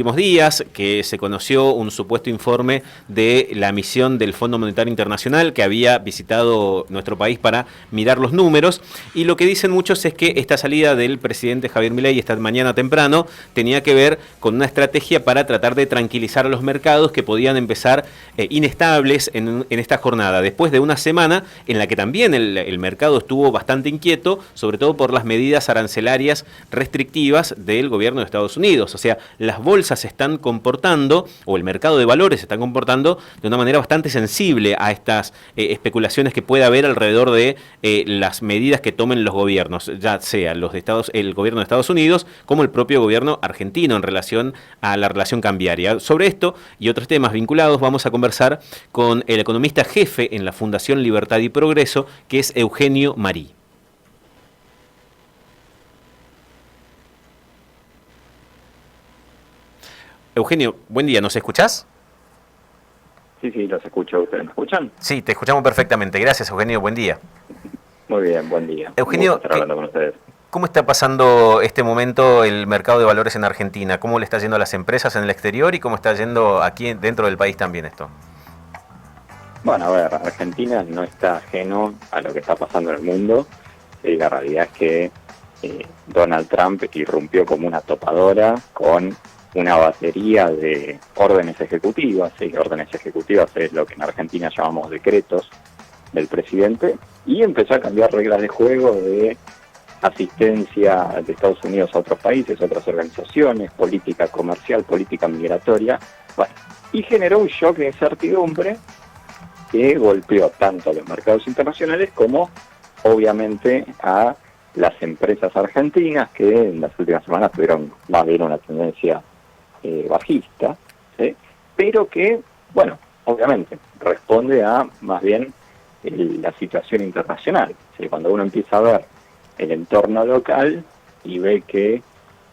Últimos días que se conoció un supuesto informe de la misión del Fondo Monetario Internacional que había visitado nuestro país para mirar los números, y lo que dicen muchos es que esta salida del presidente Javier Milei esta mañana temprano tenía que ver con una estrategia para tratar de tranquilizar a los mercados que podían empezar inestables en esta jornada, después de una semana en la que también el mercado estuvo bastante inquieto, sobre todo por las medidas arancelarias restrictivas del gobierno de Estados Unidos. O sea, las bolsas se están comportando, o el mercado de valores se está comportando de una manera bastante sensible a estas especulaciones que puede haber alrededor de las medidas que tomen los gobiernos, ya sea el gobierno de Estados Unidos como el propio gobierno argentino en relación a la relación cambiaria. Sobre esto y otros temas vinculados vamos a conversar con el economista jefe en la Fundación Libertad y Progreso, que es Eugenio Marí. Eugenio, buen día, ¿nos escuchás? Sí, los escucho. ¿Ustedes me escuchan? Sí, te escuchamos perfectamente. Gracias, Eugenio, buen día. Muy bien, buen día. Eugenio, estar hablando con ustedes. ¿Cómo está pasando este momento el mercado de valores en Argentina? ¿Cómo le está yendo a las empresas en el exterior y cómo está yendo aquí dentro del país también esto? Bueno, a ver, Argentina no está ajeno a lo que está pasando en el mundo. La realidad es que Donald Trump irrumpió como una topadora con una batería de órdenes ejecutivas. Órdenes ejecutivas es lo que en Argentina llamamos decretos del presidente, y empezó a cambiar reglas de juego de asistencia de Estados Unidos a otros países, a otras organizaciones, política comercial, política migratoria, bueno, y generó un shock de incertidumbre que golpeó tanto a los mercados internacionales como, obviamente, a las empresas argentinas, que en las últimas semanas tuvieron más bien una tendencia bajista, ¿sí? Pero que, bueno, obviamente, responde a más bien la situación internacional. ¿Sí? Cuando uno empieza a ver el entorno local y ve que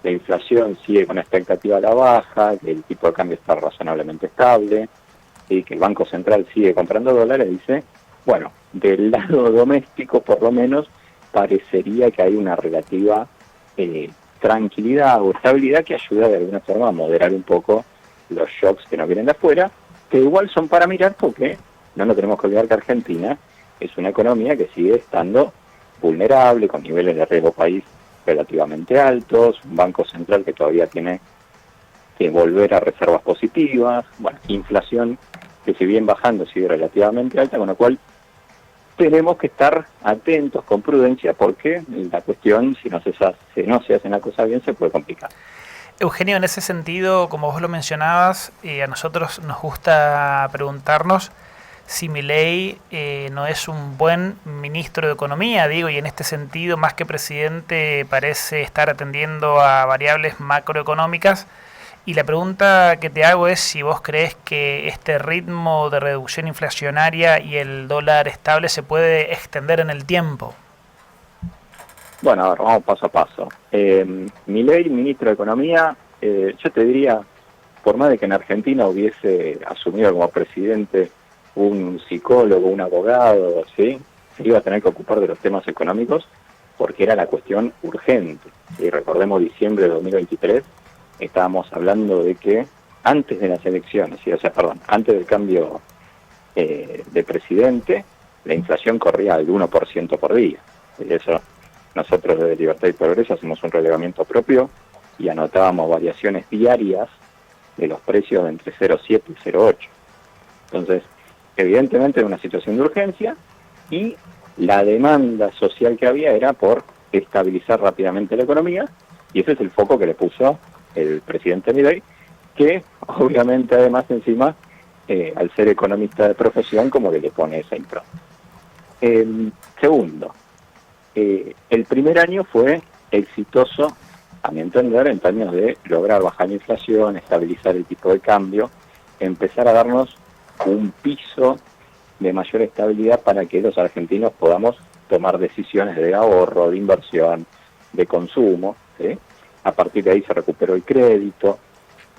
la inflación sigue con expectativa a la baja, que el tipo de cambio está razonablemente estable, y que el Banco Central sigue comprando dólares, dice, bueno, del lado doméstico por lo menos parecería que hay una relativa tranquilidad o estabilidad que ayuda de alguna forma a moderar un poco los shocks que nos vienen de afuera, que igual son para mirar porque no nos tenemos que olvidar que Argentina es una economía que sigue estando vulnerable, con niveles de riesgo país relativamente altos, un banco central que todavía tiene que volver a reservas positivas, bueno, inflación que si bien bajando sigue relativamente alta, con lo cual tenemos que estar atentos con prudencia porque la cuestión, si no se hacen las cosas bien, se puede complicar. Eugenio, en ese sentido, como vos lo mencionabas, a nosotros nos gusta preguntarnos si Milei no es un buen ministro de Economía, digo, y en este sentido, más que presidente, parece estar atendiendo a variables macroeconómicas. Y la pregunta que te hago es si vos crees que este ritmo de reducción inflacionaria y el dólar estable se puede extender en el tiempo. Bueno, a ver, vamos paso a paso. Milei, ministro de Economía, yo te diría, por más de que en Argentina hubiese asumido como presidente un psicólogo, un abogado, ¿sí? Se iba a tener que ocupar de los temas económicos porque era la cuestión urgente. ¿Sí? Recordemos diciembre de 2023, estábamos hablando de que antes de las elecciones, antes del cambio de presidente, la inflación corría al 1% por día. Y eso, nosotros desde Libertad y Progreso hacemos un relevamiento propio y anotábamos variaciones diarias de los precios de entre 0,7 y 0,8. Entonces, evidentemente era una situación de urgencia y la demanda social que había era por estabilizar rápidamente la economía, y ese es el foco que le puso el presidente Milei, que obviamente además encima, al ser economista de profesión, como que le pone esa impronta. Segundo, el primer año fue exitoso, a mi entender, en términos de lograr bajar la inflación, estabilizar el tipo de cambio, empezar a darnos un piso de mayor estabilidad para que los argentinos podamos tomar decisiones de ahorro, de inversión, de consumo, ¿sí? A partir de ahí se recuperó el crédito,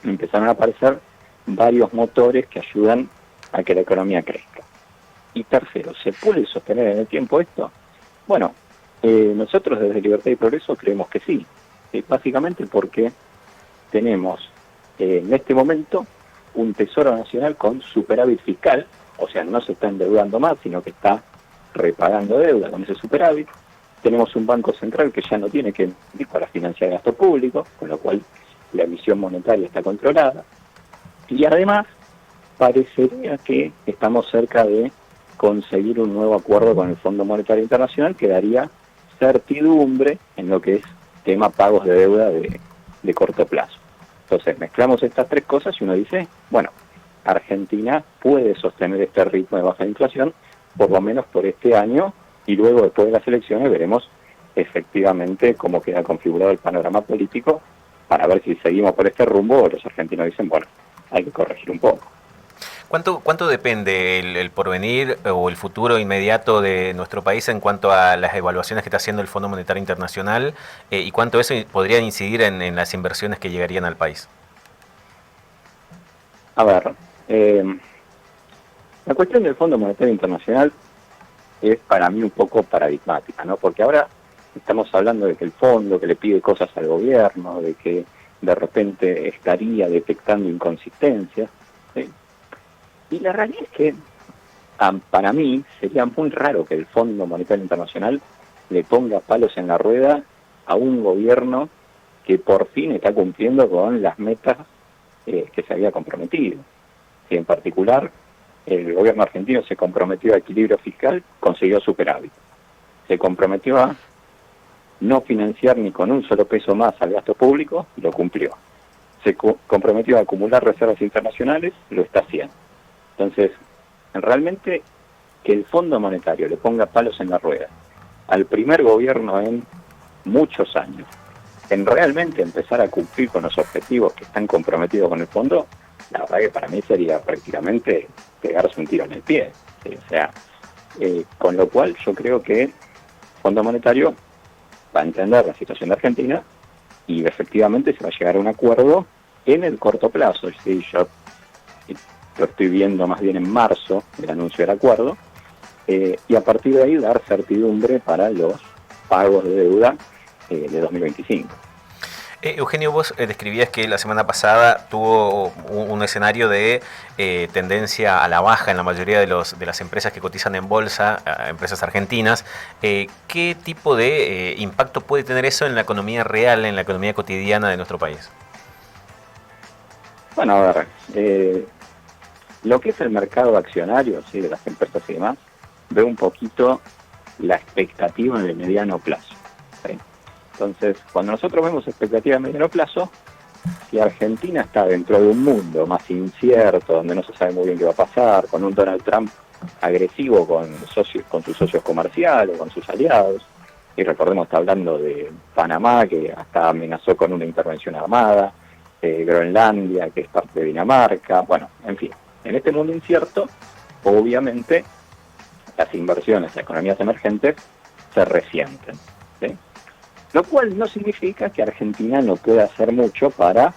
empezaron a aparecer varios motores que ayudan a que la economía crezca. Y tercero, ¿se puede sostener en el tiempo esto? Bueno, nosotros desde Libertad y Progreso creemos que sí, básicamente porque tenemos en este momento un Tesoro Nacional con superávit fiscal, o sea, no se está endeudando más, sino que está repagando deuda con ese superávit. Tenemos un Banco Central que ya no tiene que emitir para financiar gasto público, con lo cual la emisión monetaria está controlada. Y además, parecería que estamos cerca de conseguir un nuevo acuerdo con el Fondo Monetario Internacional que daría certidumbre en lo que es tema pagos de deuda de corto plazo. Entonces mezclamos estas tres cosas y uno dice, bueno, Argentina puede sostener este ritmo de baja inflación por lo menos por este año, y luego después de las elecciones veremos efectivamente cómo queda configurado el panorama político para ver si seguimos por este rumbo o los argentinos dicen, bueno, hay que corregir un poco. ¿Cuánto depende el porvenir o el futuro inmediato de nuestro país en cuanto a las evaluaciones que está haciendo el Fondo Monetario Internacional y cuánto eso podría incidir en las inversiones que llegarían al país? A ver, la cuestión del Fondo Monetario Internacional es para mí un poco paradigmática, ¿no? Porque ahora estamos hablando de que el fondo que le pide cosas al gobierno, de que de repente estaría detectando inconsistencias, ¿sí? Y la realidad es que para mí sería muy raro que el Fondo Monetario Internacional le ponga palos en la rueda a un gobierno que por fin está cumpliendo con las metas que se había comprometido. Y en particular, el gobierno argentino se comprometió a equilibrio fiscal, consiguió superávit. Se comprometió a no financiar ni con un solo peso más al gasto público, y lo cumplió. Se comprometió a acumular reservas internacionales, lo está haciendo. Entonces, realmente que el Fondo Monetario le ponga palos en la rueda al primer gobierno en muchos años, en realmente empezar a cumplir con los objetivos que están comprometidos con el fondo, la verdad que para mí sería prácticamente pegarse un tiro en el pie. ¿Sí? O sea, con lo cual yo creo que el Fondo Monetario va a entender la situación de Argentina y efectivamente se va a llegar a un acuerdo en el corto plazo. ¿Sí? Yo lo estoy viendo más bien en marzo, el anuncio del acuerdo, y a partir de ahí dar certidumbre para los pagos de deuda de 2025. Eugenio, vos describías que la semana pasada tuvo un escenario de tendencia a la baja en la mayoría de las empresas que cotizan en bolsa, empresas argentinas. ¿Qué tipo de impacto puede tener eso en la economía real, en la economía cotidiana de nuestro país? Bueno, a ver, lo que es el mercado accionario, ¿sí?, de las empresas y demás, ve un poquito la expectativa de mediano plazo. ¿Sí? Entonces, cuando nosotros vemos expectativa de mediano plazo, si Argentina está dentro de un mundo más incierto, donde no se sabe muy bien qué va a pasar, con un Donald Trump agresivo con sus socios comerciales, con sus aliados, y recordemos, está hablando de Panamá, que hasta amenazó con una intervención armada, Groenlandia, que es parte de Dinamarca, bueno, en fin, en este mundo incierto, obviamente, las inversiones a economías emergentes se resienten, ¿sí? Lo cual no significa que Argentina no pueda hacer mucho para,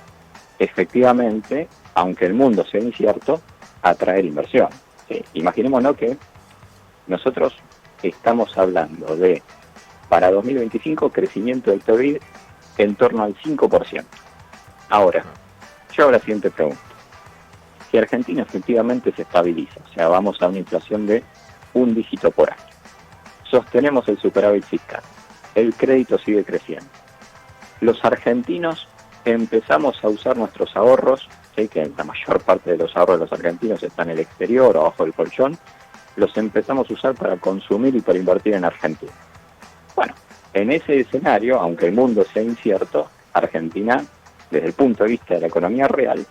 efectivamente, aunque el mundo sea incierto, atraer inversión. ¿Sí? Imaginémonos que nosotros estamos hablando de, para 2025, crecimiento del PIB en torno al 5%. Ahora, yo hago la siguiente pregunta. Si Argentina efectivamente se estabiliza, o sea, vamos a una inflación de 1 dígito por año, sostenemos el superávit fiscal, el crédito sigue creciendo, los argentinos empezamos a usar nuestros ahorros, ¿sí?, que la mayor parte de los ahorros de los argentinos están en el exterior o abajo del colchón, los empezamos a usar para consumir y para invertir en Argentina. Bueno, en ese escenario, aunque el mundo sea incierto, Argentina, desde el punto de vista de la economía real,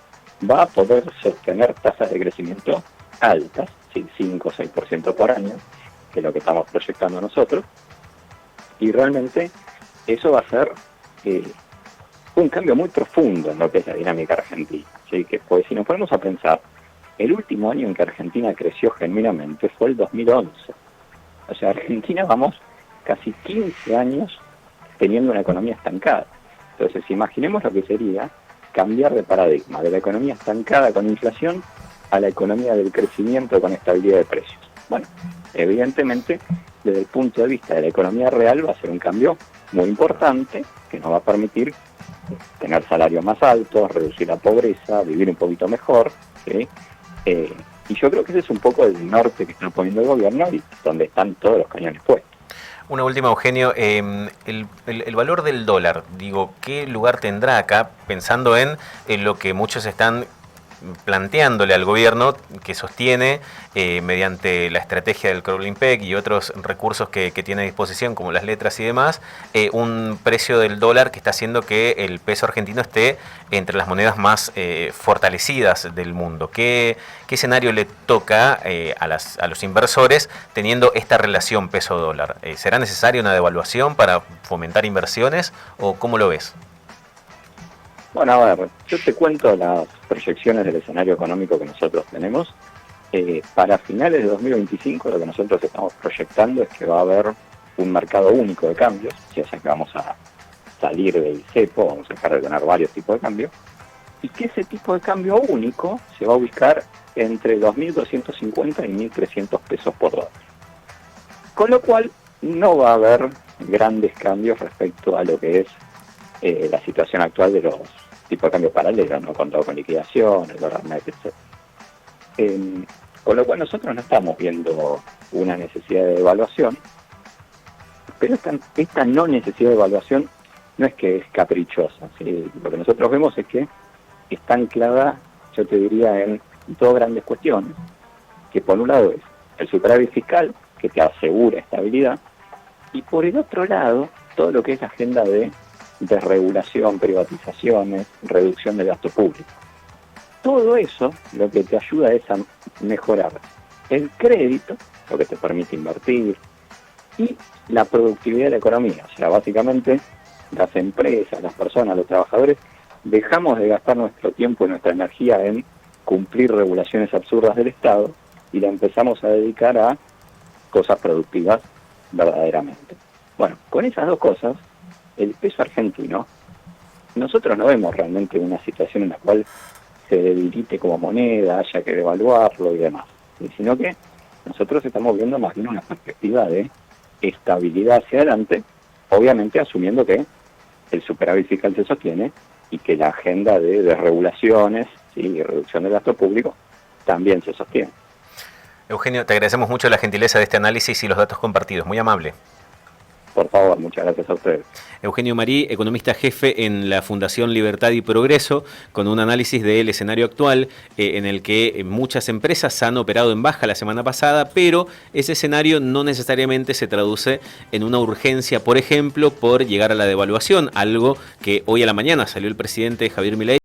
va a poder sostener tasas de crecimiento altas, ¿sí?, 5 o 6% por año, que es lo que estamos proyectando nosotros, y realmente eso va a ser un cambio muy profundo en lo que es la dinámica argentina. ¿Sí? Que, pues, si nos ponemos a pensar, el último año en que Argentina creció genuinamente fue el 2011. O sea, Argentina vamos casi 15 años teniendo una economía estancada. Entonces, imaginemos lo que sería cambiar de paradigma, de la economía estancada con inflación a la economía del crecimiento con estabilidad de precios. Bueno, evidentemente, desde el punto de vista de la economía real va a ser un cambio muy importante que nos va a permitir tener salarios más altos, reducir la pobreza, vivir un poquito mejor, ¿sí? Y yo creo que ese es un poco el norte que está poniendo el gobierno y donde están todos los cañones puestos. Una última, Eugenio, el valor del dólar, digo, ¿qué lugar tendrá acá? Pensando en lo que muchos están planteándole al gobierno, que sostiene mediante la estrategia del crawling peg y otros recursos que tiene a disposición, como las letras y demás, un precio del dólar que está haciendo que el peso argentino esté entre las monedas más fortalecidas del mundo. ¿Qué escenario le toca a los inversores teniendo esta relación peso-dólar? ¿Será necesaria una devaluación para fomentar inversiones o cómo lo ves? Bueno, a ver, yo te cuento las proyecciones del escenario económico que nosotros tenemos. Para finales de 2025 lo que nosotros estamos proyectando es que va a haber un mercado único de cambios, ya sea que vamos a salir del cepo, vamos a dejar de tener varios tipos de cambios, y que ese tipo de cambio único se va a ubicar entre 2.250 y 1.300 pesos por dólar. Con lo cual no va a haber grandes cambios respecto a lo que es la situación actual de los tipos de cambio paralelos, no contado con liquidación, el dólar net, etc. Con lo cual nosotros no estamos viendo una necesidad de devaluación, pero esta no necesidad de devaluación no es que es caprichosa, ¿sí? Lo que nosotros vemos es que está anclada, yo te diría, en dos grandes cuestiones, que por un lado es el superávit fiscal, que te asegura estabilidad, y por el otro lado, todo lo que es la agenda de desregulación, privatizaciones, reducción del gasto público. Todo eso lo que te ayuda es a mejorar el crédito, lo que te permite invertir, y la productividad de la economía. O sea, básicamente las empresas, las personas, los trabajadores, dejamos de gastar nuestro tiempo y nuestra energía en cumplir regulaciones absurdas del Estado y la empezamos a dedicar a cosas productivas verdaderamente. Bueno, con esas dos cosas, el peso argentino, nosotros no vemos realmente una situación en la cual se debilite como moneda, haya que devaluarlo y demás, sino que nosotros estamos viendo más bien una perspectiva de estabilidad hacia adelante, obviamente asumiendo que el superávit fiscal se sostiene y que la agenda de desregulaciones, ¿sí?, y reducción del gasto público también se sostiene. Eugenio, te agradecemos mucho la gentileza de este análisis y los datos compartidos, muy amable. Por favor, muchas gracias a ustedes. Eugenio Marí, economista jefe en la Fundación Libertad y Progreso, con un análisis del escenario actual en el que muchas empresas han operado en baja la semana pasada, pero ese escenario no necesariamente se traduce en una urgencia, por ejemplo, por llegar a la devaluación, algo que hoy a la mañana salió el presidente Javier Milei